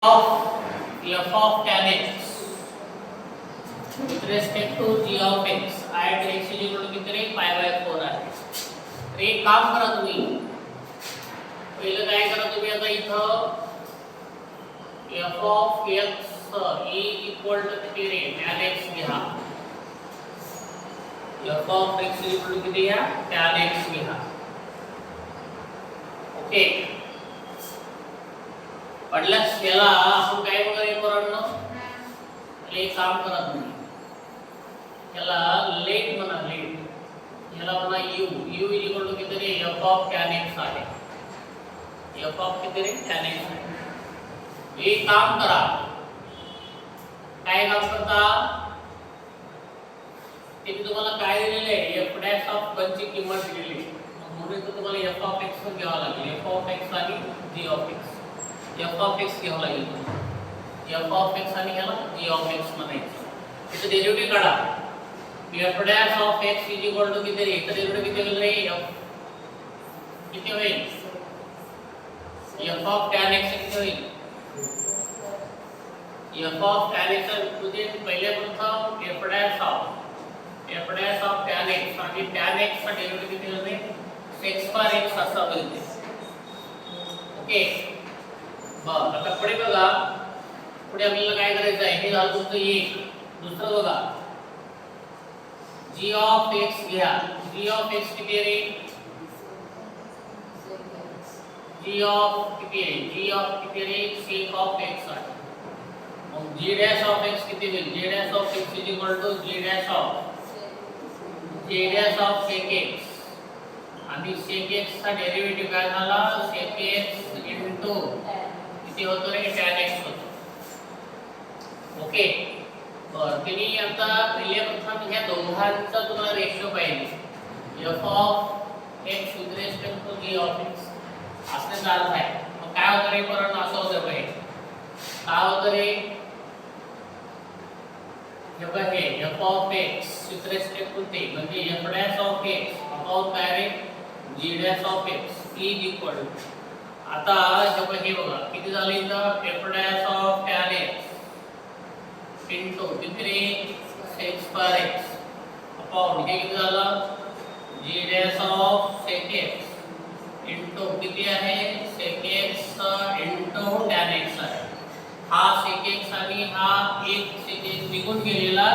of f of tan x with respect to g of x at x is equal to किती रे pi by 4 आहे. तर एक काम करा तुम्ही, पहिलं काय करा तुम्ही आता इथं f of x is equal to किती रे tan x घ्या. f of x is equal to किती घ्या tan x घ्या. ओके, पडल्यास याला आपण काय वगैरे करणं, एक काम करा तुम्ही, याला लेट म्हणा, लेट याला म्हणा u u is equal to किती रे f ऑफ tan x आहे. f ऑफ किती रे tan x आहे. एक काम करा, काय काम करता, ते तुम्हाला काय दिलेले आहे, f डॅश ऑफ 1 ची किंमत दिलेली आहे, म्हणून तुम्हाला f ऑफ x घ्यावा लागेल. f ऑफ x आणि g of x, f of x घ्यावं लागेल. f ऑफ x आणि ह्याला g ऑफ x म्हणायचं. इथे डेरिव्हेटिव्ह काढा. f dash of x is equal to किती रे, इथे डेरिव्हेटिव्ह किती होईल रे, f किती होईल, f ऑफ tan x किती होईल, f ऑफ tan x म्हणजे पहिले प्रथम f dash of tan x आणि tan x चा डेरिव्हेटिव्ह किती होईल रे, sec पर x असा होईल ते. ओके, बरं आता पुढे बघा, पुढे आपल्याला काय करायचं आहे, हे झालं तुमचं एक. दुसरं बघा, g ऑफ x घ्या. g ऑफ x किती आहे रे, g ऑफ किती आहे, g ऑफ किती रे sec ऑफ x आहे. मग g डॅश ऑफ x किती होईल, g dash of x is equal to g dash of sec x आणि sec x चा डेरिव्हेटिव्ह काय झाला, sec x इनटू किती होतो रे tan x होतो. ओके, बरं तिने आता पहिले प्रथम ह्या दोघांचा तुम्हाला रेशो पाहिजे, f of x with respect to g of x असण्याचा अर्थ आहे. मग काय होतं रे, परत असं होतं पाहिजे, काय होतं रे, हे बघा हे f of x with respect to ते म्हणजे f dash of x upon काय रे g dash of x is equal to, आता हे बघा किती झालं इथं, f dash of tan x into किती रे sec पर x अपॉन हे किती झालं, g dash of sec x into किती आहे sec x into tan x आहे. हा sec x आणि हा एक sec x निघून गेलेला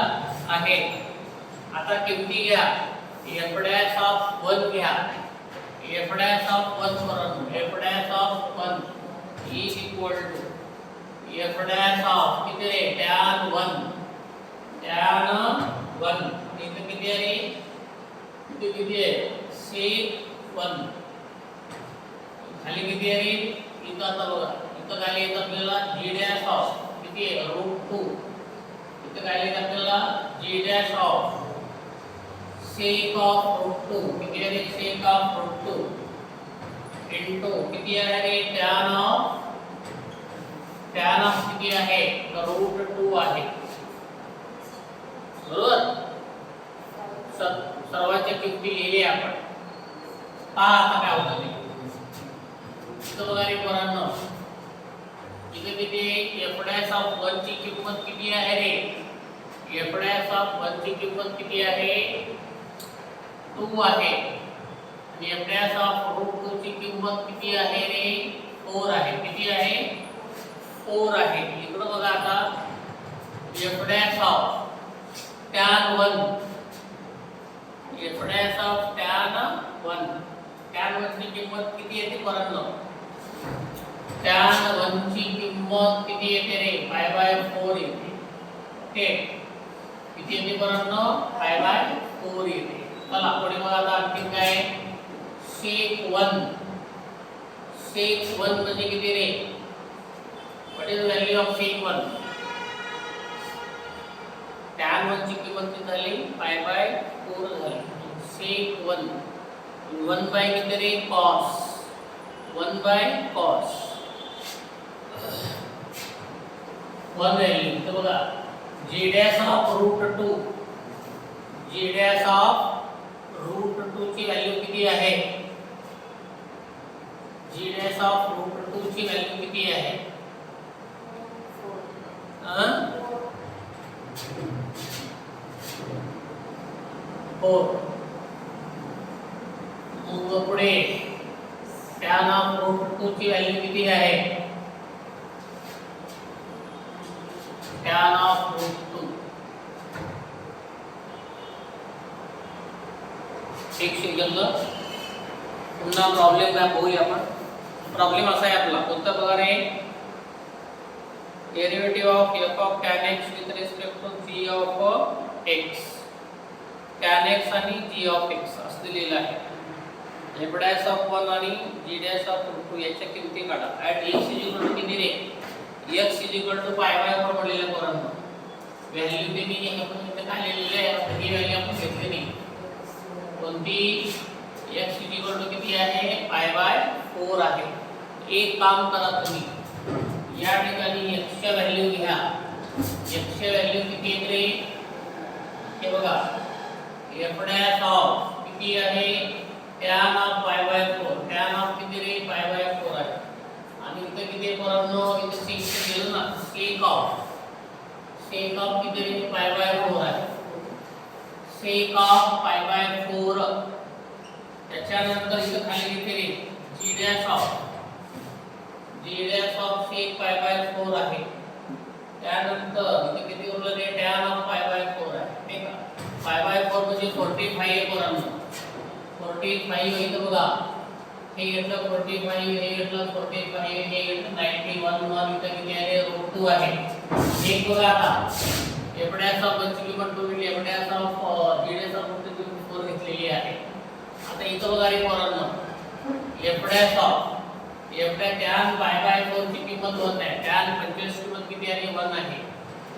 आहे. आता किमती घ्या, f डॅश ऑफ 1 घ्या, f डॅश ऑफ 1 करून f dash of 1 is equal to f dash of किती रे tan 1 इथे किती आहे रे, इथे किती आहे sec 1 खाली किती आहे रे, इथं आता बघा इथं खाली येतं आपल्याला g डॅश ऑफ किती आहे √2, इथं खाली येतं आपल्याला g dash of sec of √2 किती आहे रे sec ऑफ √2 इनटू किती आहे रे tan ऑफ किती आहे √2 आहे. बरोबर, सर्वांच्या किमती लिहिली आपण. पहा आता काय होतं ते, इथं बघा रे पोरांनो, इथे किती f डॅश ऑफ 1 ची किंमत किती आहे रे, f डॅश ऑफ 1 ची किंमत किती आहे 2 आहे आणि f डॅश ऑफ √2 ची किंमत किती आहे रे 4 आहे. किती आहे 4 आहे. इकडे बघा आता f dash of tan 1, f dash of tan 1 ची किंमत किती येते पोरांनो, tan 1 ची किंमत किती येते रे pi by 4 येते. ओके, किती येते पोरांनो pi by 4 येते. चला पुढे मग आता आणखी काय, sec 1 म्हणजे किती रे, what is value of sec 1, tan 1 ची किंमत झाली pi by 4 झाली. sec 1 by किती रे cos 1 by cos 1 व्हॅल्यू. तर बघा g dash of √2, g dash of √2 ची व्हॅल्यू किती आहे, g डॅश ऑफ √2 ची व्हॅल्यू किती आहे 4. मग पुढे tan of root 2 ची व्हॅल्यू किती आहे? tan of root 2. एक सेकंद, पुन्हा प्रॉब्लेम काय बघूया आपण. प्रॉब्लेम असा आहे आपला, कोणता प्रकारे derivative of f of tan x with respect to g of x, tan x आणि g of x असं दिलेलं आहे. f dash of 1 आणि g dash of 2 याच्या किमती काढा. at x किती रे? x pi/4 पडलेल्या पोरांना व्हॅल्यू ते मी आपण इथे काय लिहिलेलं आहे, ही व्हॅल्यू आपण घेतली नाही. कोणती? x किती आहे? pi/4 आहे. एक काम करा तुम्ही, या ठिकाणी x ची व्हॅल्यू घ्या. x ची व्हॅल्यू किती आहे रे? हे बघा, f dash of किती आहे? tan of pi/4. tan of किती रे? pi/4 आहे. आणि इथे किती पोरांनो? इथे sec दिलं ना, sec of किती रे? pi/4 आहे. sec of pi/4. त्याच्यानंतर इथे खाली किती रे? g dash of sec pi/4 आहे. त्यानंतर इथे किती उरलं रे? tan of pi/4 आहे, ठीक आहे. pi/4 म्हणजे 45 आहे पोरांनो. 45 इथं बघा, हे घेतलं 45, हे घेतलं 45, हे घेतलं 91, वर इथं किती आहे? √2 आहे. एक बघा आता f dash of 1 ची किंमत 2 मिळाली, f dash of g dash of 2 ची किंमत 4 घेतलेली आहे. आता इथं बघा रे पोरांनो, f dash of tan pi/4 ची किंमत 1 आहे. tan 45 ची किंमत किती आहे? 1 आहे.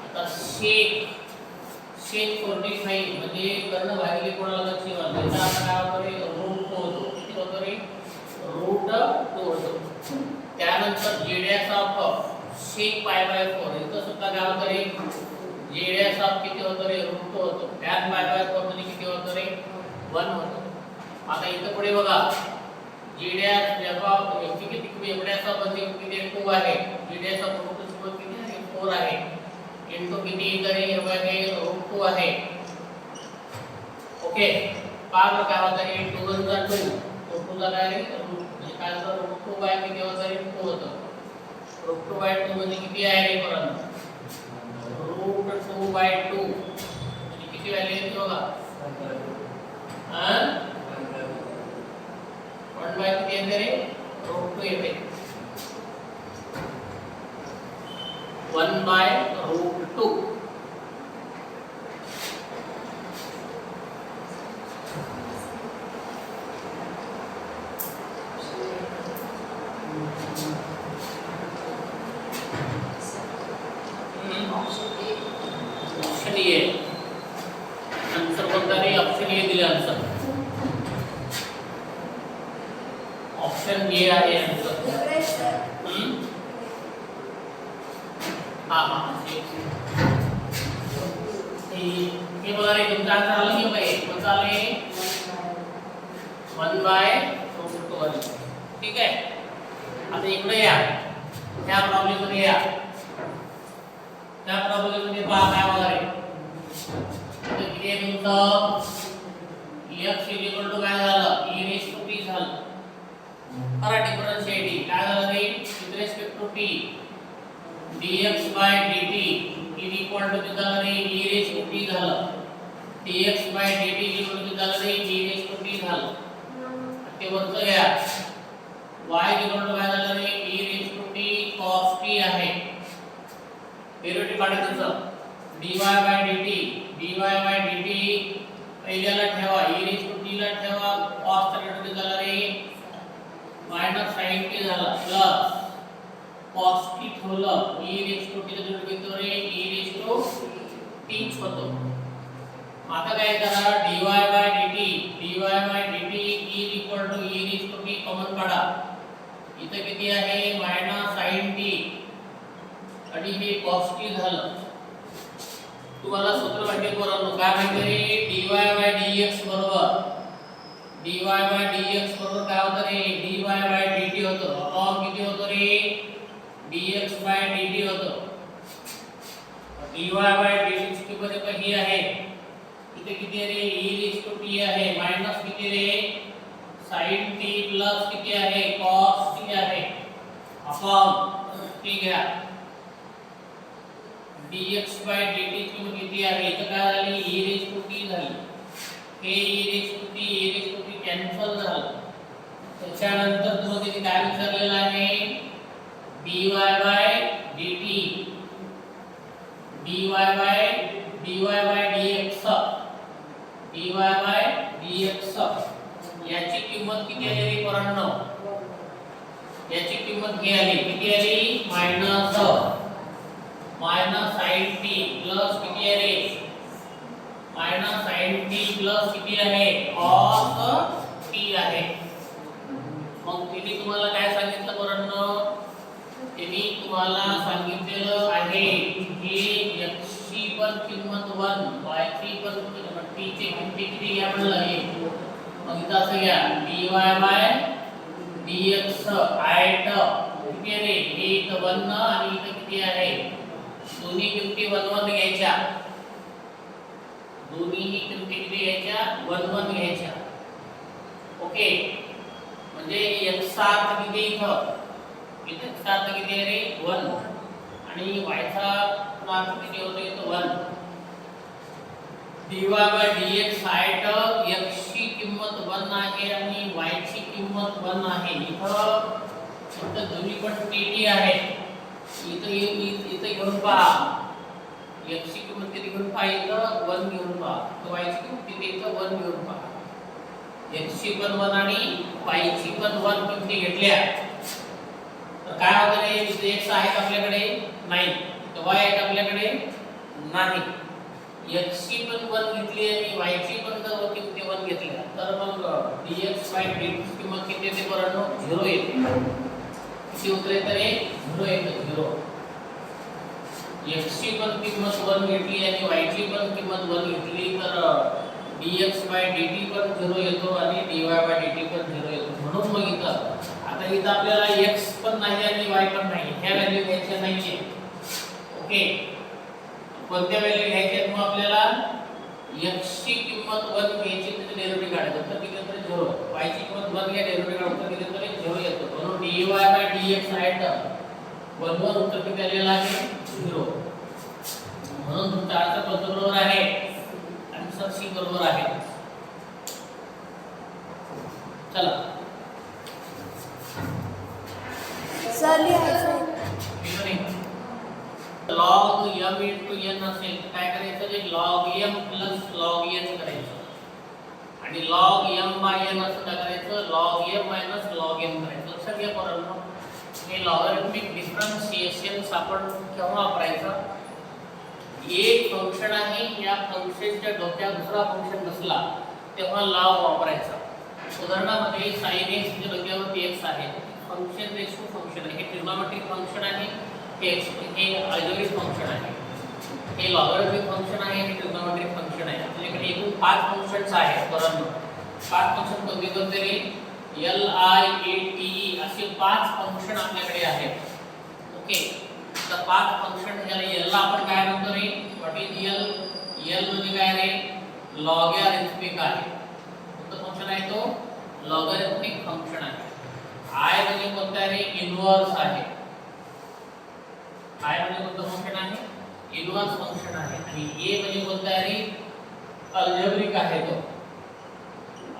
आता sec 45 म्हणजे कर्ण भागिले कोणाला लक्षी वर, त्याचा आता काय होतो रे? √2 होतो. किती होतो रे? √2 होतो. त्यानंतर g dash of sec pi/4 इथं सुद्धा काय होतं रे? g dash of किती होतो रे? √2 होतो. tan pi/4 म्हणजे किती होतो रे? 1 होतो. आता इथं पुढे बघा, g dash f किती? f dash of किती? 2 आहे. g dash of √2 किती आहे? 4 आहे. इनटू किती तरी हे √2 आहे. ओके, पाग काय होतं रे? 2 * 2, 2 चा काय रे? म्हणजे काय होतं? √2 बाय किती होतं रे? 2 होतं. √2/2 म्हणजे किती आहे रे पोरांनो? √2/2 म्हणजे किती व्हॅल्यू येते बघा? 1 किती येते रे? √2 येते. 1/√2. ऑप्शन ए आंसर कोणता रे? ऑप्शन ए दिले आंसर. ऑप्शन ए आहे आंसर. हा हे बघा रे, तुमचा आन्सर आला की बाई? कोणता आले? 1/√2. ठीक आहे. आता इकडे या, त्या प्रॉब्लेम मध्ये या. त्या प्रॉब्लेम मध्ये पहा काय बघा रे, तर किती आहे तुमचं? x काय झालं? e⁻t झालं. करा डिफरन्शिएटिंग. काय झालं रे? With respect to t dx/dt किती झालं रे? e⁻t झालं. dx/dt किती झालं रे? e⁻t झालं. ते वरचं घ्या. y काय झालं रे? e⁻t cos t आहे. डेरिव्हेटिव्ह काढायचं. dy/dt पहिल्याला ठेवा, e⁻t ला ठेवा, cos चा डेरिव्हेटिव्ह झाला रे -sin t झाला, प्लस cos t ठेवलं, e⁻t चा डेरिव्हेटिव्ह रे e⁻t होतो. आता काय करा? dy/dt e⁻t कॉमन काढा. इथे किती आहे? -sin t आणि हे cos t झालं. तुम्हाला सूत्र माहिती आहे पोरांनो, काय माहिती रे? dy/dx बरोबर काय होतं रे? dy/dt होतं. अपॉन किती होतं रे? dx/dt होतं. dy/dt ची किंमत ही आहे, इथे किती आहे रे e रेज टू t आहे मायनस किती रे sin t प्लस किती आहे cos t आहे अपॉन t घ्या dx बाय dt ची किंमत किती आहे इथे काय झाली e रेज टू t झाली हे e raise to t cancel झालं त्याच्यानंतर तुम्हाला इथे काय विचारलेलं आहे dy by dt dy by dx dy by dx याची किंमत किती आली रे पोरांनो याची किंमत ही आली किती आली मायनस sin t प्लस किती आहे रे मायनस sin t प्लस किती आहे cos t आहे मग तिने तुम्हाला काय सांगितलं पोरांनो तिने तुम्हाला सांगितलेलं आहे की x ची पण किंमत 1 y ची पण किंमत t ची किंमत किती घ्या म्हणलं आहे मग इथं असं घ्या dy बाय dx आयट किती आहे रे हे इथं 1 आणि इथं किती आहे दोन्ही किमती 1 घ्यायच्या दोन्ही किमती किती घ्यायच्या 1 घ्यायच्या ओके म्हणजे x चा अर्थ किती इथं x चा अर्थ किती आहे रे 1 आणि y चा अर्थ किती होतो इथं 1 dy बाय dx हाईट x ची किंमत 1 आहे आणि y ची किंमत 1 आहे इथं दोन्ही पण tt आहे इथं घेऊन पहा x ची किंमत किती घेऊन पहा इथं 1 घेऊन पहा तर y ची किंमत किती इथं 1 घेऊन पहा x ची पण 1 आणि y ची पण 1 किमती घेतल्या तर काय होतं रे इथे x आहे आपल्याकडे नाही तर y आहे आपल्याकडे नाही x ची पण 1 घेतली आणि y ची पण जर किमती 1 घेतल्या तर मग dx बाय dt ची किंमत किती येते पोरांनो 0 येते किती उत्तर येतं रे 0 येतं 0 x ची पण किंमत 1 घेतली आणि y ची पण किंमत 1 घेतली तर dx बाय dt पण 0 येतो आणि dy बाय dt पण 0 येतो म्हणून मग इथं आता इथं आपल्याला x पण नाही आणि y पण नाही ह्या व्हॅल्यू घ्यायच्या नाहीये ओके कोणत्या व्हॅल्यू घ्यायच्या मग आपल्याला x ची किंमत 1 घ्यायची त्याचे डेरिव्हेटिव्ह काढायचं तर किती येतं 0 y ची किंमत 1 घ्या डेरिव्हेटिव्ह काढतो किती येतं 0 येतो म्हणून dy बाय dx राईट 1 उत्तर किती आलेलं आहे 0 म्हणून तुमचा आन्सर कोणता बरोबर आहे आन्सर सी बरोबर आहे चला सर लिहायचं log m into n असेल काय करायचं ते log m plus log n करायचं आणि log m by n असं काय करायचं log m minus log n करायचं लक्षात घ्या पोरांनो हे लॉगॅरिथमिक डिफरन्शिएशन आपण केव्हा वापरायचं एक फंक्शन आहे या फंक्शनच्या डोक्यात दुसरा फंक्शन बसला तेव्हा log वापरायचा उदाहरणामध्ये sin x च्या डोक्यावरती x आहे फंक्शन रेशो फंक्शन आहे हे ट्रिग्नोमेट्रिक फंक्शन आहे हे अल्जेब्रिक फंक्शन आहे हे लॉगॅरिथमिक फंक्शन आहे हे ट्रिग्नोमेट्रिक फंक्शन आहे आपल्याकडे एकूण 5 फंक्शन्स आहेत परंतु 5 फंक्शन कोणते रे l i a t e असे 5 फंक्शन आपल्याकडे आहेत ओके तर 5 फंक्शन ह्याला l ला आपण काय म्हणतो रे व्हॉट इज l म्हणजे काय रे लॉगॅरिथमिक आहे कोणतं फंक्शन आहे तो लॉगॅरिथमिक फंक्शन आहे i म्हणजे कोणता रे इन्व्हर्स आहे i म्हणजे कोणतं फंक्शन आहे इन्व्हर्स फंक्शन आहे आणि a म्हणजे कोणता आहे रे अल्जेब्रिक आहे तो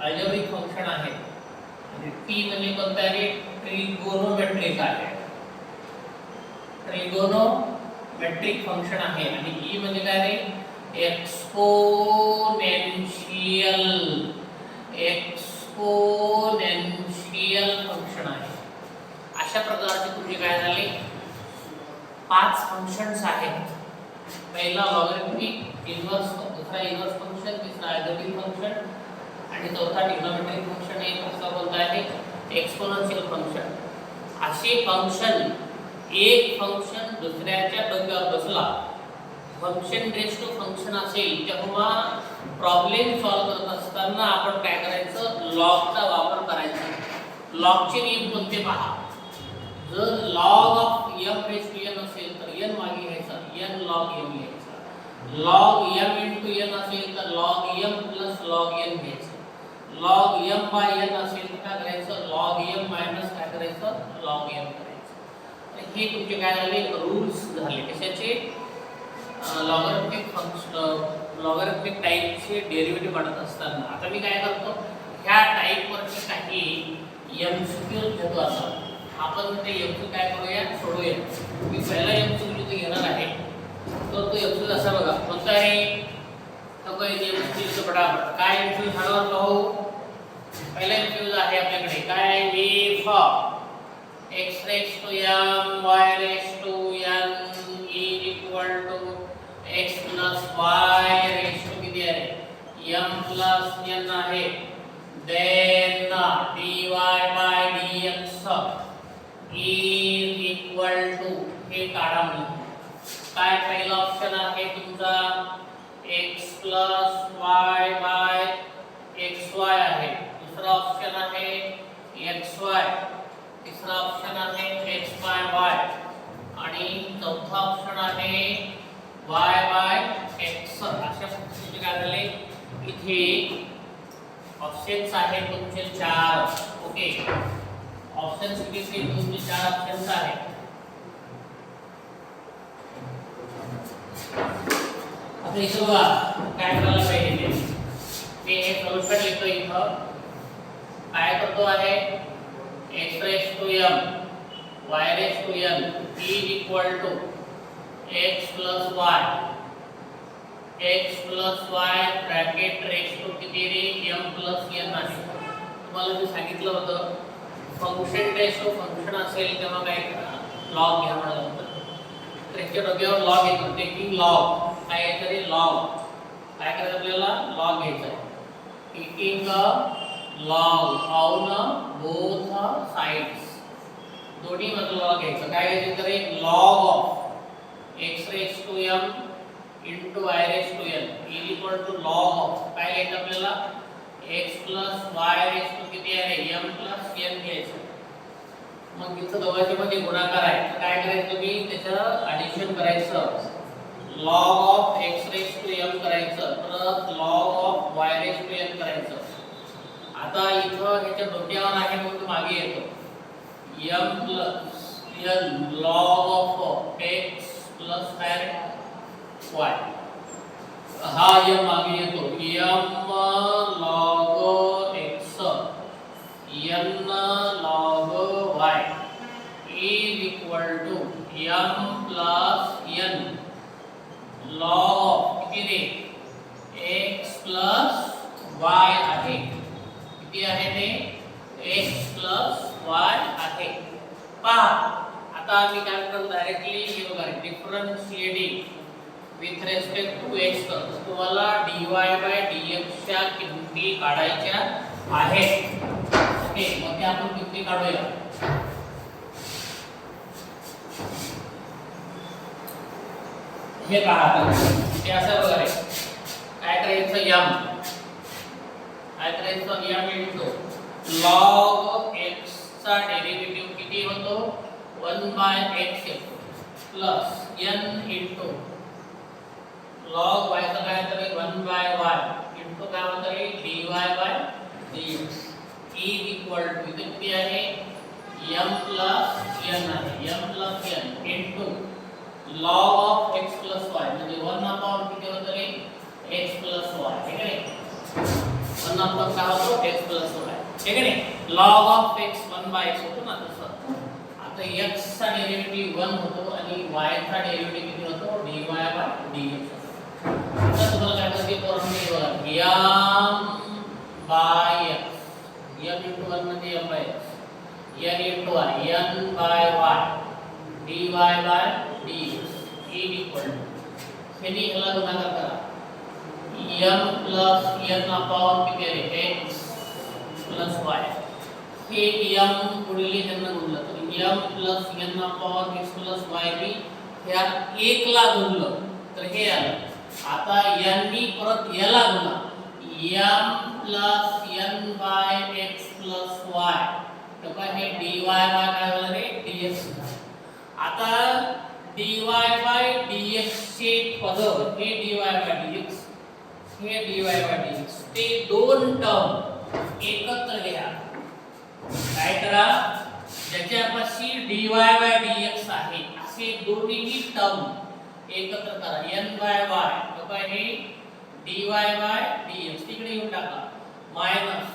अल्जेब्रिक फंक्शन आहे आणि t म्हणजे कोणता आहे रे ट्रिगोनोमेट्रिक आहे ट्रिगोनोमेट्रिक फंक्शन आहे आणि e म्हणजे काय रे एक्सपोनेन्शियल फंक्शन आहे अशा प्रकारचे तुझे काय झाले 5 फंक्शन्स आहेत पहिला लॉगॅरिथमिक इन्व्हर्स दुसरा इन्व्हर्स फंक्शन तिसरा अल्जेब्रिक फंक्शन आणि चौथा ट्रिग्नोमेट्रिक फंक्शन एक असा बोलता आहे एक्सपोनेन्शियल फंक्शन असे फंक्शन एक फंक्शन दुसऱ्याच्या डोक्यावर बसला फंक्शन रेस टू फंक्शन असेल तेव्हा प्रॉब्लेम सॉल्व करत असताना आपण काय करायचं लॉगचा वापर करायचा लॉगचे नियम कोणते पहा जर log of m raise to n असेल तर n मागे घ्यायचा n log m घ्यायचा लॉग m into n असेल तर log m plus log n घ्यायचं. log m by n असेल तर काय करायचं, log m minus काय करायचं, log m करायचं. तर हे तुमचे काय झाले, रूल्स झाले कशाचे, लॉगॅरिथमिक फंक्शन, लॉगॅरिथमिक टाइपचे डेरिव्हेटिव्ह काढत असताना. आता मी काय करतो, ह्या टाइपवरचे काही एमसीक्यू घेतो. आता आपण ते एमसीक्यू काय करूया, सोडूया. मी पहिला एमसीक्यू जो घेणार आहे तो एमसीक्यू असा बघा, कोणता आहे, तो काही एमसीक्यूचं फटाफट काय एमसीक्यू सांगा पाहू. पहिला एमसीक्यू आहे आपल्याकडे काय, if x raised to m y raised to n is equal to x plus y raised to किती आहे, m plus n आहे, then dy by dx is equal to हे काढा म्हणून काय, पहिला ऑप्शन आहे तुमचा x plus y by xy आहे, दुसरा ऑप्शन आहे xy, तिसरा ऑप्शन आहे x by y आणि चौथा ऑप्शन आहे y by x. अशा पद्धतीने काय झाले, इथे ऑप्शन्स आहेत तुमचे 4. ओके, ऑप्शन्स किती, तुमचे 4 ऑप्शन्स आहेत. आता इथं बघा काय करायला पाहिजे, मी हे सोल्यूशन लिहितो. इथं काय करतो आहे, x raised to m y raised to n is equal to x plus y, x plus y bracket raised to किती रे, m plus n आहे. तुम्हाला मी सांगितलं होतं फंक्शन रेशो फंक्शन असेल तेव्हा काय लॉग घ्या म्हटलं होतं. तर ह्याच्या डोक्यावर लॉग येतो, टेकिंग लॉग काय आहे तरी लॉग काय करायचं आपल्याला, लॉग घ्यायचा आहे. Taking log on both sides, दोन्ही बाजूला लॉग घ्यायचं. काय घ्यायचं तरी, log of x raised to m into y raised to n is equal to log of काय घ्यायचं आपल्याला, x plus y raised to किती आहे, m plus n घ्यायचं. मग इथं दोघांच्या मध्ये गुणाकार आहे तर काय करायचं तुम्ही, त्याचं ॲडिशन करायचं, log of x raised to m करायचं, परत log of y raised to n करायचं. आता इथं ह्याच्या डोक्यावर आहे म्हणून मागे येतो m plus n log of x plus y, हा m मागे येतो m log x n log y is equal to m plus n log of किती रे, x plus y आहे. किती आहे ते, x plus y आहे. पहा आता मी काय करतो, डायरेक्टली हे बघा, differentiating with respect to x करतो. तुम्हाला dy by dx च्या किमती काढायच्या आहेत. ओके, मग ते आपण किमती काढूया. हे पहा आता ते असं बघा रे, काय करायचं, काय करायचं, m into log x चा डेरिव्हेटिव्ह किती होतो, 1 by x येतो plus n into log y चा काय तरी 1 by y into काय होतं रे, dy by dx is equal to इथे किती आहे, m plus n आहे, m plus n into log of x plus y म्हणजे 1 upon किती होतं रे, x plus y ठीक आहे. 1 upon काय होतो, x plus y ठीक आहे. log of x 1 by x होतो ना तसं. आता x चा डेरिव्हेटिव्ह 1 होतो आणि y चा डेरिव्हेटिव्ह किती होतो, dy by dx. आता तुम्हाला काय करायचं, फॉर्म्युला बघा, m by x, m into 1 म्हणजे m by x, n into y, n by y, dy by dx is equal to हेनी ह्याला गुणाकार करा, m plus n upon किती आहे, x plus y. हे m गुणिले ह्यांना गुणलं तर m plus n upon x plus y बी ह्या 1 ला गुणलं तर हे आलं. आता n नी परत याला गुणा, m plus n by x plus y तर काय हे dy by काय झालं रे, dx. आता dy बाय dx चे पद हे dy बाय dx हे dy बाय dx ते दोन टर्म एकत्र घ्या. काय करा, ज्याच्यापाशी dy बाय dx आहे असे दोन्ही टर्म एकत्र करा. n बाय y बघा हे dy बाय dx तिकडे येऊन टाका minus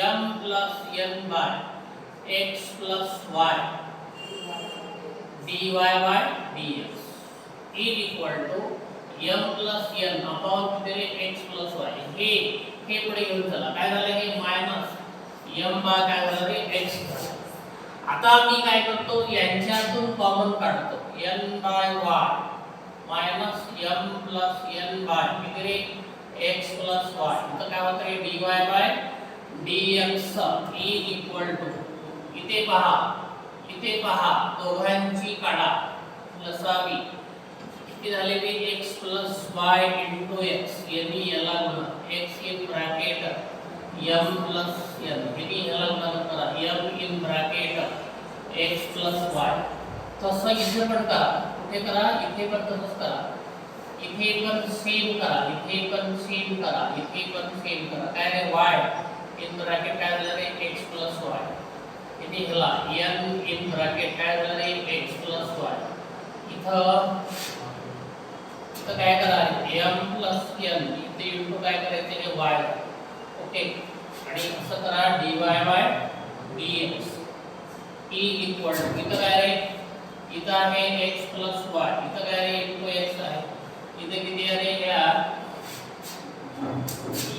m plus n by x plus y dy by dx is equal to m plus n upon किती x प्लस y हे पुढे घेऊन चला. काय झालं हे मायनस m बाय काय झालं रे x. आता मी काय करतो यांच्यातून कॉमन काढतो n by y minus m plus n by किती रे x प्लस y. इथं काय होतं रे dy by dx is equal to इथे पहा दोघांची काढा लसावी किती झाले ते x plus y into x यांनी याला गुणा x in bracket m plus n यांनी याला गुणा करा m in bracket x plus y. तसं इथे पण करा. कुठे करा इथे पण तसंच करा. इथे पण सेम करा. इथे पण सेम करा. काय रे y in bracket काय झालं रे x प्लस y इथे ह्याला n in bracket काय झालं रे x प्लस y. इथं काय करा m प्लस n इथे इंटू काय करायचे रे y. ओके आणि असं करा dy by dx is equal to इथं काय रे इथं आहे x प्लस y इथं काय रे इंटू x आहे. इथे किती आहे रे या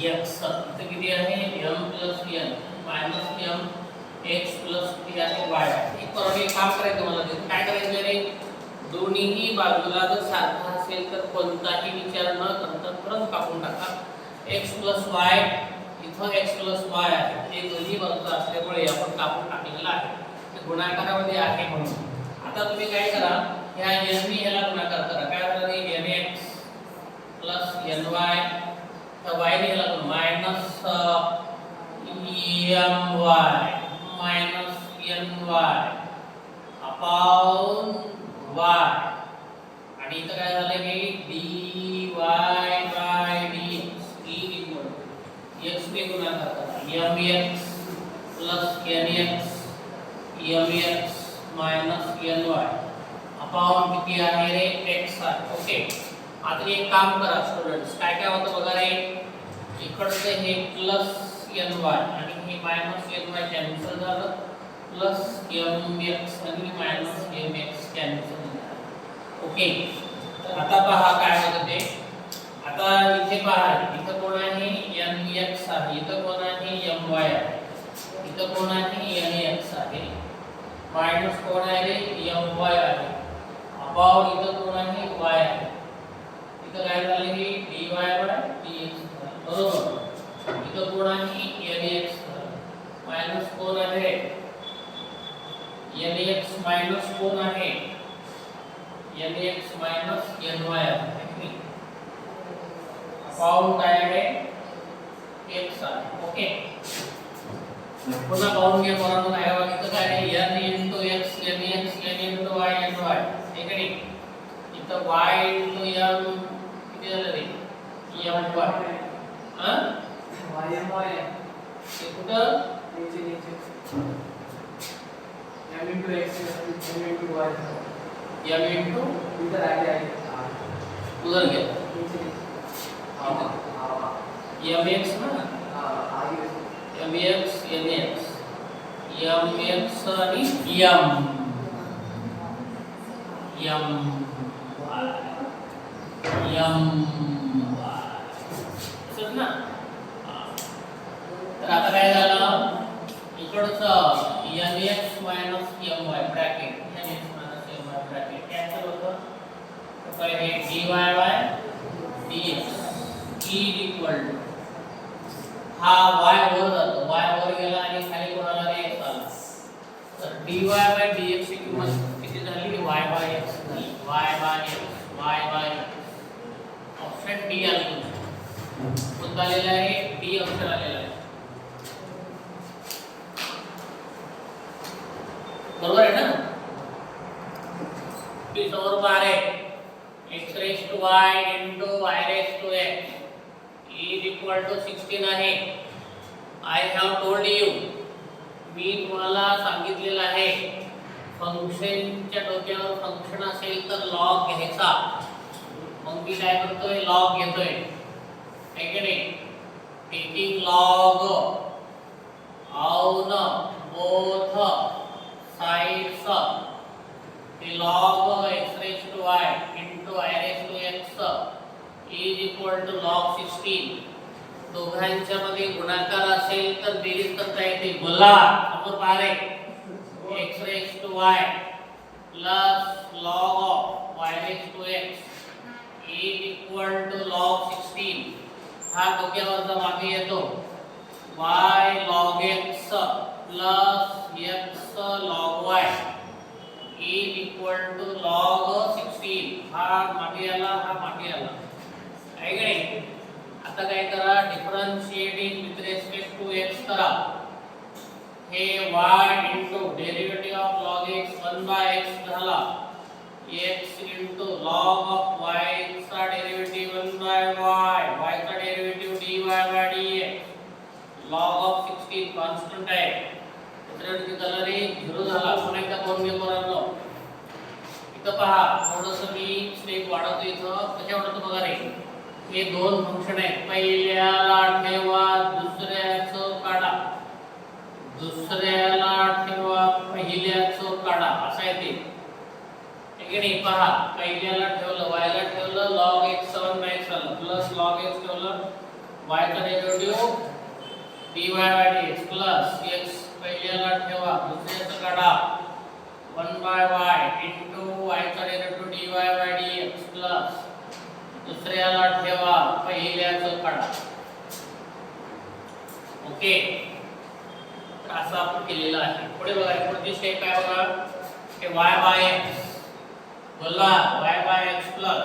x इथं किती आहे m plus n minus m x plus किती आहे y. एक करून काम करायचं मला ते काय करायचं रे दोन्हीही बाजूला जर सारखा असेल तर कोणताही विचार न करता तुरंत कापून टाका. x प्लस y इथं x प्लस y आहे ते दोन्ही बाजूला असल्यामुळे आपण कापून टाकलेलं आहे ते गुणाकारामध्ये आहे म्हणून. आता तुम्ही काय करा ह्या n नी ह्याला गुणाकार करा. काय झालं रे nx प्लस ny तर y ने ह्याला minus my minus ny upon y आणि इथं काय झालं हे dy by dx equal x ने गुणाकार करा mx plus nx mx minus ny upon किती आहे रे x आहे. ओके आता एक काम करा स्टुडंट्स काय होतं बघा रे इकडचे हे प्लस ny आणि हे मायनस ny कॅन्सल झालं प्लस mx आणि मायनस mx कॅन्सल झालं. ओके तर आता पहा काय होतं ते. आता इथे पहा इथं कोण आहे nx आहे इथं कोण आहे my आहे इथं कोण आहे nx आहे मायनस कोण आहे रे my आहे अपॉन इथं कोण आहे y आहे. इथं काय झालं हे dy बाय dx बरोबर. इथं कोण आहे nx मायनस कोण आहे nx मायनस कोण आहे nx मायनस ny आहे अपॉन काय आहे x आहे. ओके पुन्हा पाहून घ्या पोरांनो काय बघा इथं काय आहे n into x nx n into y ny ठीक आहे. इथं y into m किती झालं रे my हां my ते कुठं नीचे m into x m into y m into इधर आगे उधर गया mx ना आगे mx nx mx आणि असंच ना. तर आता काय झालं इकडचं nx minus my bracket nx minus my bracket cancel होतं. तर काय हे dy by dx is equal to हा y वर जातो y वर गेला आणि खाली कोणाला रे x आला. तर dy by dx ची किंमत किती झाली y by x झाली y by x option D आला कोणता आलेला आहे डी ऑप्शन आलेला आहे बरोबर आहे ना. तुम्ही समोर पहा रे, x raised to y into y raised to x is equal to 16 आहे. I have told you, मी तुम्हाला सांगितलेलं आहे, फंक्शनच्या डोक्यावर फंक्शन असेल तर लॉग घ्यायचा. मग मी काय करतोय, लॉग घेतोय, आहे की नाही? Taking log on both sides, the log x raised to y into y raised to x is equal to log 16. दोघांच्या मध्ये गुणाकार असेल तर बेरीज करता येते. बोला समोर पहा रे, x raised to y plus log of y raised to x is equal to log 16. हा डोक्यावरचा मागे येतो, y log x plus x log y is equal to log 16. हा मागे आला, हा मागे आला, आहे की नाही? आता काय करा, differentiating with respect to x करा. हे y into derivative of log x 1/x झाला, x into log of y चा डेरिव्हेटिव्ह 1/y, y चा derivative dy/dx, log of 16 constant आहे. त्याच्यावरती कलर 0 झाला. पुन्हा एकदा करून घेतो पोरांनो. इथं पहा, थोडंसं मी स्टेप वाढवतो. इथं कशा वाढवतो बघा रे, हे दोन फंक्शन आहेत. पहिल्याला ठेवा, दुसऱ्याचं काढा, दुसऱ्याला ठेवा, पहिल्याचं काढा, असं आहे ते. ठीक आहे नाही? पहा, पहिल्याला ठेवलं, y ला ठेवलं, log x 7/x झालं, प्लस log x ठेवलं, y चा डेरिव्हेटिव्ह dy/dx प्लस x पहिल्याला ठेवा, दुसऱ्याचं काढा, 1/y into y चा डेरिव्हेटिव्ह dy/dx प्लस दुसऱ्याला ठेवा, पहिल्याचं काढा. ओके, तर असं आपण केलेलं आहे. पुढे बघा, पुढची स्टेप काय बघा, हे y/x, बोला y/x प्लस,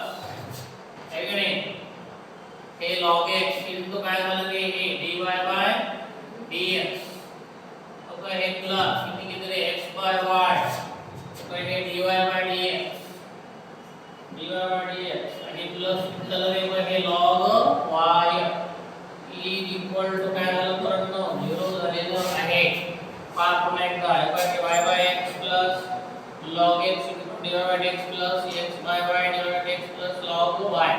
आहे की नाही? हे log x into काय झालं, हे dy/dx, ओके, हे प्लस इथे किती रे, x/y, ओके, हे dy/dx, dy/dx आणि प्लस झालं रे, हे log y is equal to काय झालं पोरांनो, 0 झालेलं आहे. पहा पुन्हा एकदा, हे y/x plus log x into dy/dx plus x/y dy/dx plus log y.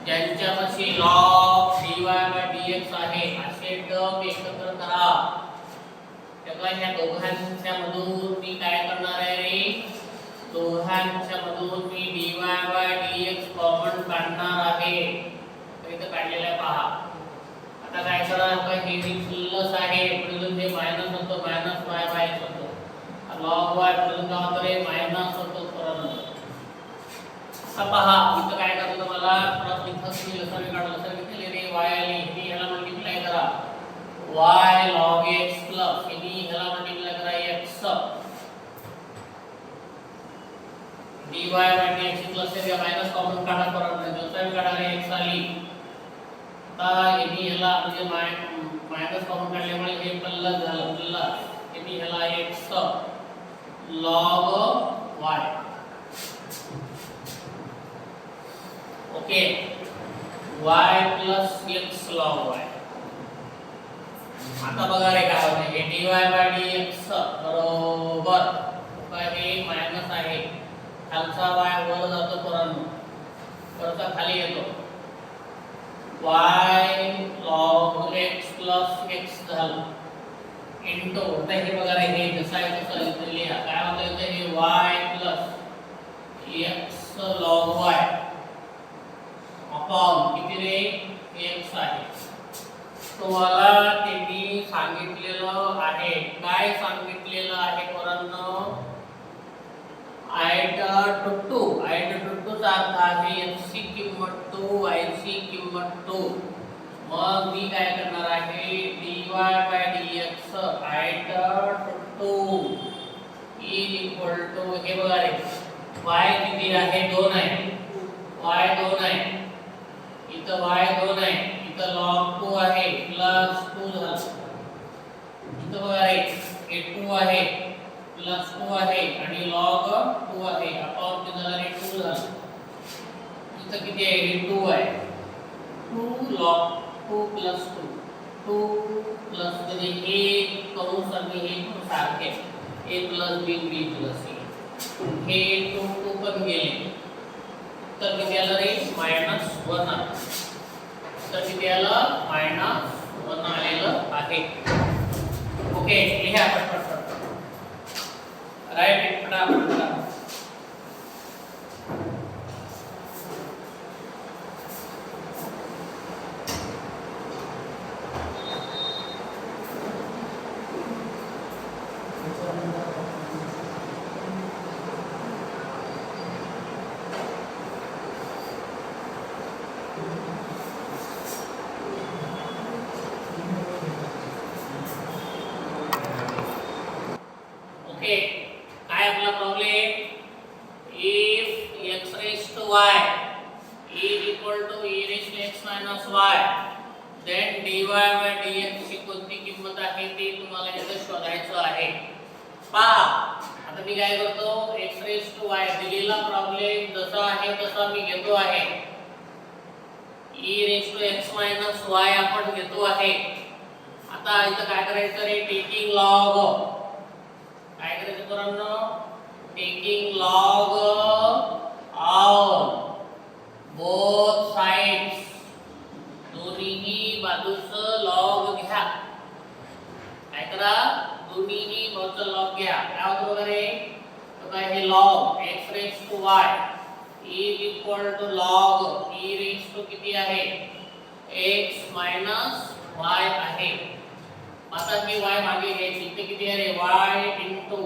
ज्यांच्यापाशी log dy/dx आहे असे टर्म एकत्र करा. तेव्हा ह्या दोघांच्या मधून मी काय करणार आहे रे, दोघांच्या मधून मी dy/dx कॉमन काढणार आहे. इथं काढलेलं आहे पहा. आता काय करा, हे प्लस आहे, पुढे जे मायनस होतो, मायनस y/x होतो, log y पुढे काय होतं रे, मायनस होतो परत. आता पहा, इथं काय करतो मला, परत इथं मी लसर काढलं, लसर किती रे, y आली, ही ह्याला मल्टिप्लाय करा, y log x प्लस ही ह्याला मल्टिप्लाय करा, x dy/dx प्लस हे मायनस कॉमन काढा, परत लसर काढा, x आली. आता हे ह्याला म्हणजे मायनस कॉमन काढल्यामुळे हे प्लस झालं, प्लस हे ह्याला x log y. Okay, y plus x log y. आता बघा रे काय होतं, हे dy/dx बरोबर काय, हे मायनस आहे, खालचा y वर जातो पोरांनो, वरचा खाली येतो, y log x plus x झालं इनटू, आता हे बघा रे, हे जसं आहे तसं इथे लिहा. काय होतं इथे, हे y plus x log y upon किती रे, x आहे. तुम्हाला ते मी सांगितलेलं आहे. काय सांगितलेलं आहे पोरांनो, चा अर्थ आहे x ची किंमत 2, y ची किंमत 2. मग मी काय करणार आहे, dy/dx i/2 is equal to, हे बघा रे, y किती आहे, 2 आहे, y 2 आहे, इथं y 2 आहे, इथं log 2 आहे, प्लस 2 झालं. इथं बघा रे, हे 2 आहे, प्लस 2 आहे आणि log 2 आहे, अपॉन किती झालं इथं किती आहे? हे 2 आहे. 2 log 2 plus 2 2 plus म्हणजे a कंस आणि हे सारखे a plus b b plus a हे 2 2 पण गेले तर किती आलं रे? -1 आलं. तर किती आलं? -1 आलेलं आहे. ओके लिहा पटपट राईट पटापट. ओके काय आपला problem? if x raised to y is equal to e raised to x minus y then dy by dx ची कोणती किंमत आहे ते तुम्हाला इथे शोधायचं आहे. पहा आता मी काय करतो, x raised to y दिलेला प्रॉब्लेम जसा आहे तसा मी घेतो आहे. e raised to x minus y आपण घेतो आहे. आता इथं काय करायचं रे? Taking log. काय करायचं पोरांनो? Taking log on both sides. दोन्हीही बाजूचं लॉग घ्या. काय करा? दोन्हीही बाजूचं लॉग घ्या. काय होतं बघा रे? तर काय हे log x raise to y is equal to log e raise to किती आहे? x मायनस y आहे. आता मी y मागे घ्यायची. इथे किती आहे रे? y इनटू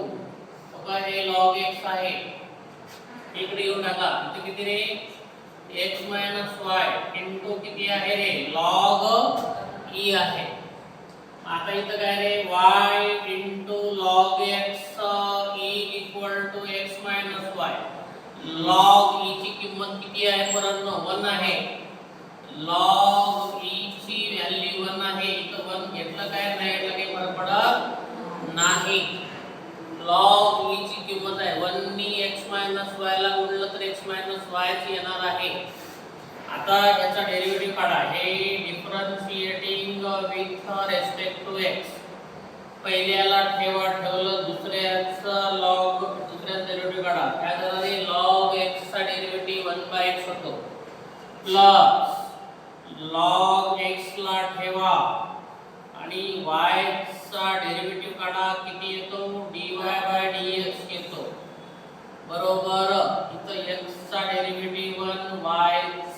बघा हे log x आहे. इकडे येऊन टाका. इथे किती रे? x मायनस y इनटू किती आहे रे? log e आहे. आता इथं काय रे? y into log x is equal to x minus y. log e ची किंमत किती आहे पोरांनो? 1 आहे. log e ची व्हॅल्यू 1 आहे. इथं 1 घेतलं काय नाही घेतलं काही फरक पडत नाही. log e ची किंमत आहे 1 नी x मायनस y ला गुणलं तर x मायनस y ची येणार आहे. आता याचा डेरिव्हेटिव्ह काढा. हे differentiating with respect to x. पहिल्याला ठेवलं, दुसऱ्याचा लॉग दुसऱ्याचा डेरिव्हेटिव्ह काढा. काय झालं रे? log x चा डेरिव्हेटिव्ह 1/x होतो प्लस log x ला ठेवा आणि y चा डेरिव्हेटिव्ह काढा. किती येतो? dy/dx येतो. बरोबर. इथं x चा डेरिव्हेटिव्ह 1, y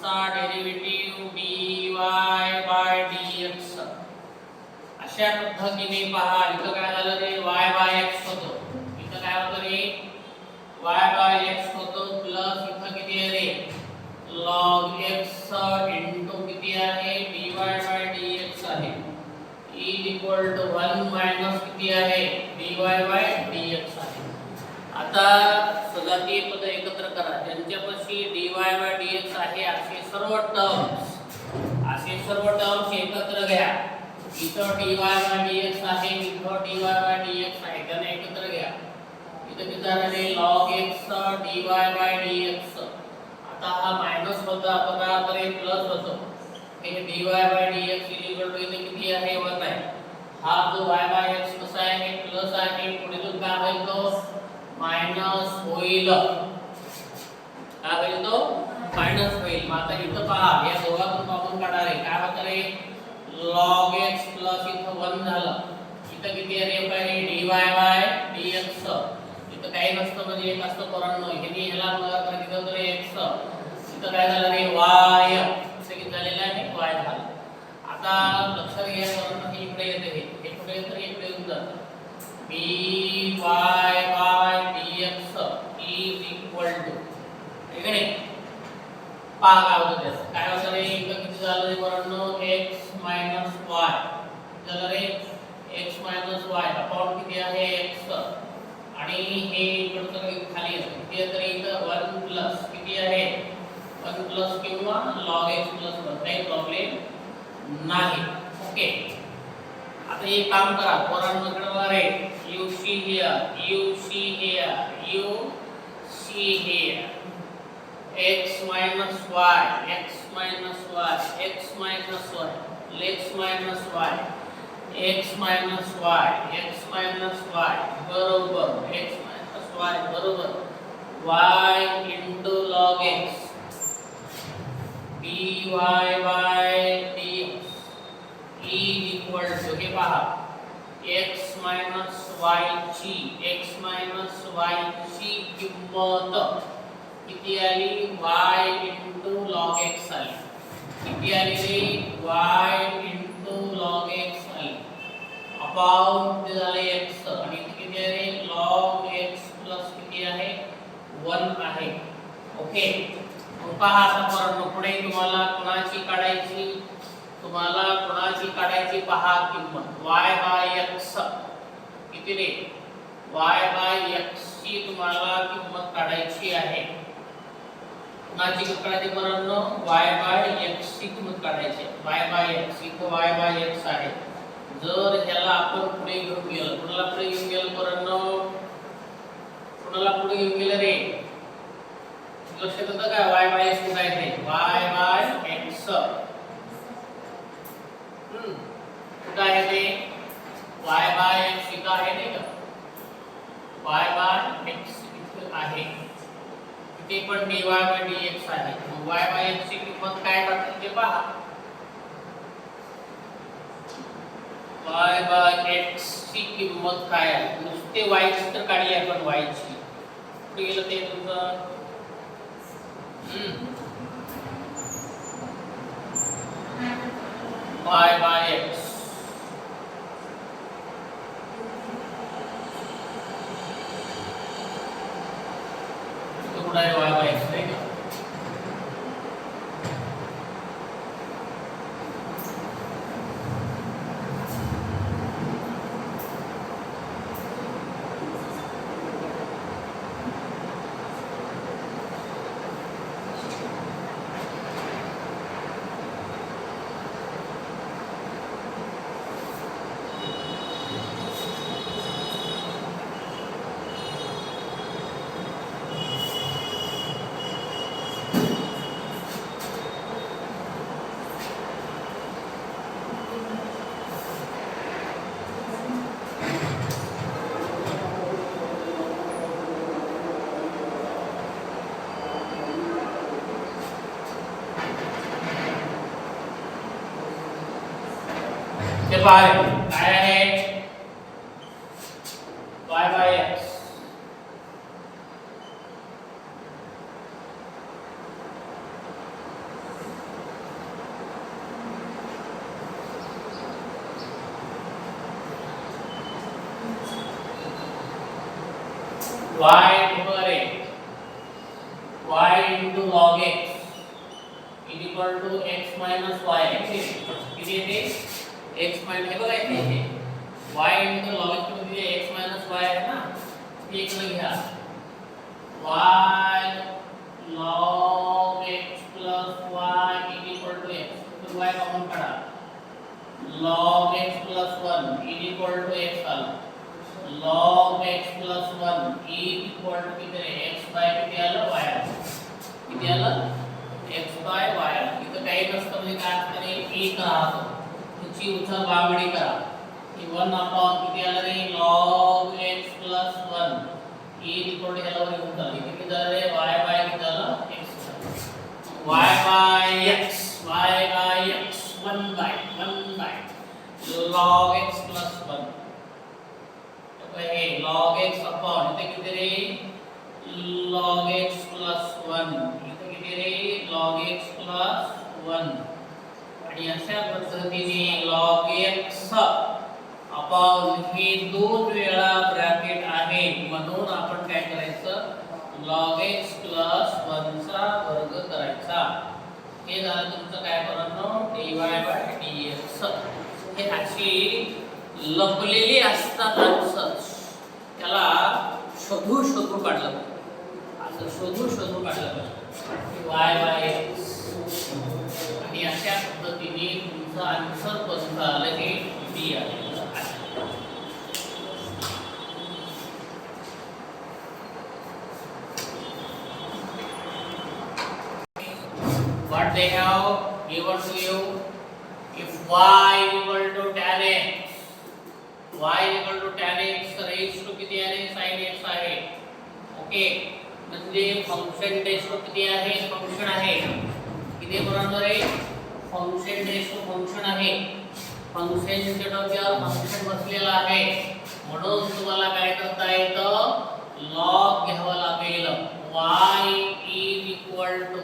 चा डेरिव्हेटिव्ह dy/dx. अशा पद्धतीने पहा. इथं काय झालं रे? y/x होतो. इथं काय होतं रे? y/x होतो प्लस इथं किती आहे रे? log x इनटू किती आहे? dy/dx आहे. इज इक्वल टू 1 मायनस किती आहे? dy/dx आहे. आता सजातीय पद एकत्र करा. ज्यांच्यापाशी dy/dx आहे असे सर्व टर्म्स एकत्र घ्या. इथं dy/dx आहे, इथं dy/dx आहे, त्यांना एकत्र घ्या. इथं किती झालं रे? log x dy/dx. आता हा मायनस होता बघा तर हे प्लस होतो. हे dy/dx इक्वल टू इथे किती आहे? 1 आहे. हा जो y/x कसा आहे? हे प्लस आहे. पुढे तो काय होईल? तो मायनस होईल. काय होईल? तो मायनस होईल. मग आता इथं पहा, या दोघांतून कॉमन काढा रे. काय होतं रे? log x प्लस इथं 1 झालं. इथं किती आहे रे? काय dy/dx. इथं काही नसतं म्हणजे एक असतं पोरांनो. ह्यानी ह्याला गुणाकार केला किती होतं रे? x. इथं काय झालं रे? y. इथं किती झालेलं आहे? y झालं. आता लक्षात घ्या पोरांनो, हे इकडे येते. हे कुठे येतं? इकडे येऊन जातं. dy/dx इज इक्वल टू ठीक आहे. पहा काय होतं त्याचं. काय होतं रे? इथं किती झालं रे पोरांनो? x मायनस y झालं रे. x मायनस y अपॉन किती आहे? x. आणि हे इकडचं खाली येतं. किती आहे? तर इथं 1 प्लस किती आहे? 1 प्लस किंवा log x प्लस 1. काही प्रॉब्लेम नाही. ओके. आता हे काम करा पोरांनो. इकडे बघा रे. you see here, you see here, you see here. x minus y, x minus y, x minus y, x minus y, x minus y, x minus y बरोबर x minus y बरोबर y into log x dy by dx is equal to हे पहा x minus y ची किंमत किती आली y into log x आली किती आली रे y into log x आली अपॉन ते झाले x आणि इथे किती आहे रे log x प्लस किती आहे 1 आहे ओके मग पहा आता परत पुढे तुम्हाला कोणाची काढायची पहा किंमत y by x किती रे y by x ची तुम्हाला किंमत काढायची आहे कोणाची काढायची बरोबर y by x ची किंमत काढायची y by x इथे y by x आहे जर ह्याला आपण पुढे घेऊन गेलो कोणाला पुढे घेऊन गेलो बरोबर कोणाला पुढे घेऊन गेलं रे लक्षात येतं का y by x कुठे आहे y by x कुठे आहे ते y by x इथं आहे नाही का y by x इथे आहे इथे पण dy by dx आहे मग y by x ची किंमत काय टाकते ते पहा y by x ची किंमत काय आहे नुसते y ची तर काढली आपण y ची पुढे गेलं ते तुमचं y by x तो कुठे आहे y by x नाही का ते काय आहे y by x y over y into log x is equal to x minus y किती येते x minus हे बघा इथे y into log x मध्ये x minus y आहे ना ते एक घ्या y log x plus y is equal to x तो y कॉमन काढा log x plus 1 is equal to x आला log x plus 1 is equal to किती रे x by किती आलं y आलं किती आलं x by y आलं इथं काही नसतं म्हणजे काय असतं रे 1 राहतो ची उचल बांगडी करा की 1 अपॉन किती आलं रे log x plus 1 is equal to ह्याला वर घेऊन चालली किती झालं रे y by किती झालं x y by x 1 by log x plus 1 तो हे log x अपॉन इथे किती रे log x plus 1 इथे किती रे log x plus 1 आणि अशा पद्धतीने log x अपॉन हे दोन वेळा ब्रॅकेट आहे म्हणून आपण काय करायचं log x plus 1 चा वर्ग करायचा हे झालं तुमचं काय करायचं dy by dx हे अशी लपलेली असतात आन्सर्स त्याला शोधू काढलं असं शोधू काढलं y by x आणि अशा पद्धतीने तुमचं आन्सर बनतं आलं की डी आलं what they have given to you. If y equal to tan x, y equal to tan x raised to किती आहे sin x आहे. ओके, म्हणजे फंक्शन रेस टू किती आहे, फंक्शन आहे. किती बरोबर आहे, फंक्शन रेस टू फंक्शन आहे. फंक्शनच्या डोक्यावर फंक्शन बसलेला आहे, म्हणून तुम्हाला काय करता येतं, लॉग घ्यावं लागेल. y is equal to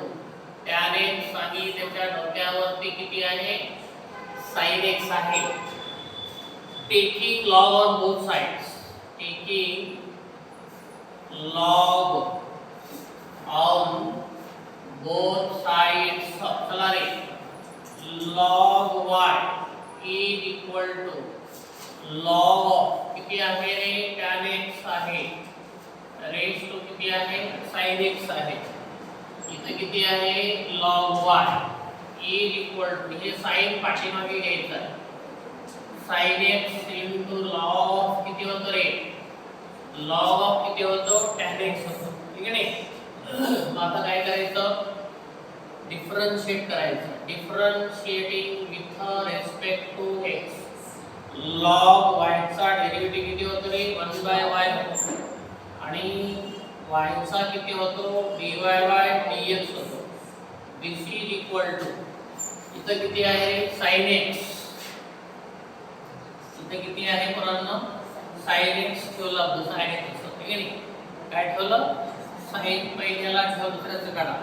tan x आणि त्याच्या डोक्यावरती किती आहे, sin x आहे. taking log on both sides, taking log on both sides. चला रे, log y is equal to log of किती आहे रे, tan x आहे, रेस टू किती आहे, sin x आहे. इथे किती आहे, log y is equal to, हे sin पाठीमागे घ्यायचं आहे, sin x into log of किती होतं रे, log of किती होतो, tan x होतो. ठीक आहे नाही. मग आता काय करायचं, डिफरन्शिएट करायचं. Differentiating with respect to x. log y चा डेरिव्हेटिव्ह किती होतो रे, 1/y होतो, आणि y चा किती होतो, dy/dx होतो. this is equal to, इथं किती आहे, sin x. इथं किती आहे पोरांनो, sin x ठेवलं, sin x. ठीक आहे नाही, काय ठेवलं, sin पहिल्याला ठेव, दुसऱ्याचं काढा.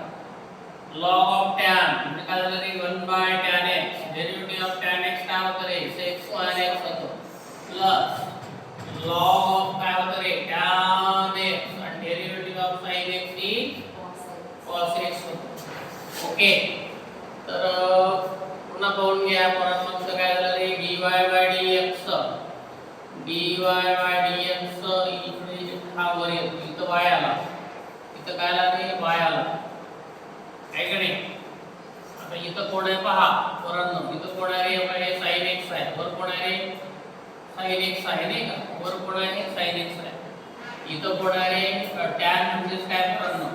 log of tan म्हणजे काय झालं रे, 1/tan x. Derivative of tan x काय होतं रे, sec² x होतो, प्लस log of काय होतं रे, tan x, आणि derivative of sin x he cos x होतो. ओके, तर पुन्हा पाहून घ्या पोरांनो, मग काय झालं रे, dy/dx. dy/dx इकडे हा वर येतो, इथं y आला, इथं काय आला रे, y आला, आहे का नाही. आता इथं कोण आहे पहा पोरांनो, इथं कोण आहे रे, sin x आहे, वर कोण आहे रे, sin x आहे नाही का, वर कोण आहे, sin x आहे. इथं कोण आहे रे, tan म्हणजे काय पोरांनो,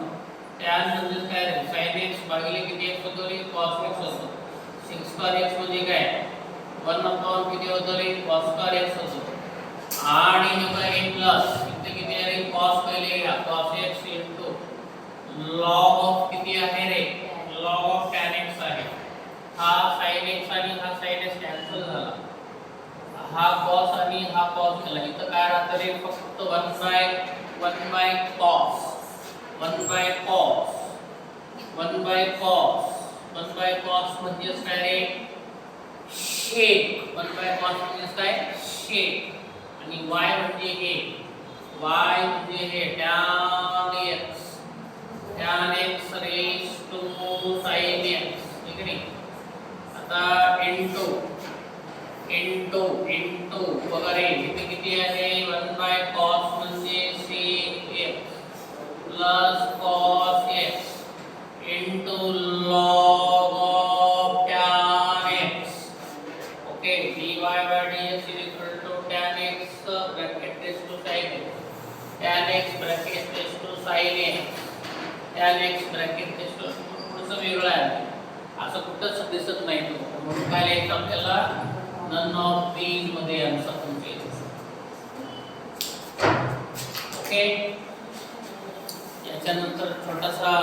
tan म्हणजे काय रे, sin x भागिले किती x होतो रे, cos x होतो. sec² x म्हणजे काय, 1/, किती होतो रे, cos² x होतो. आणि हे काय, प्लस इथे किती आहे रे, cos पहिले घ्या, cos x into log of किती आहे रे, log of tan x आहे. हा sin x आणि हा sin x कॅन्सल झाला, हा cos आणि हा cos झाला. इथं काय राहतं रे, फक्त 1/cos, 1/cos म्हणजे काय रे, शेक. 1/cos म्हणजे काय, शेक. आणि y म्हणजे हे, y म्हणजे हे tan x, tan x raised to sin x. ठीक आहे. आता into बघा रे, इथे किती आहे, 1/cos म्हणजे sec x plus cos x into log of tan x. Okay, dy/dx is equal to tan x bracket raised to sin x, tan x bracket raised to sin x, tan x bracket raised to, थोडंसं वेगळं आहे, असं कुठंच दिसत नाही. म्हणून काय लिहायचं आपल्याला, नन ऑफ दीज मध्ये आन्सर तुमचे. ओके, याच्यानंतर छोटासा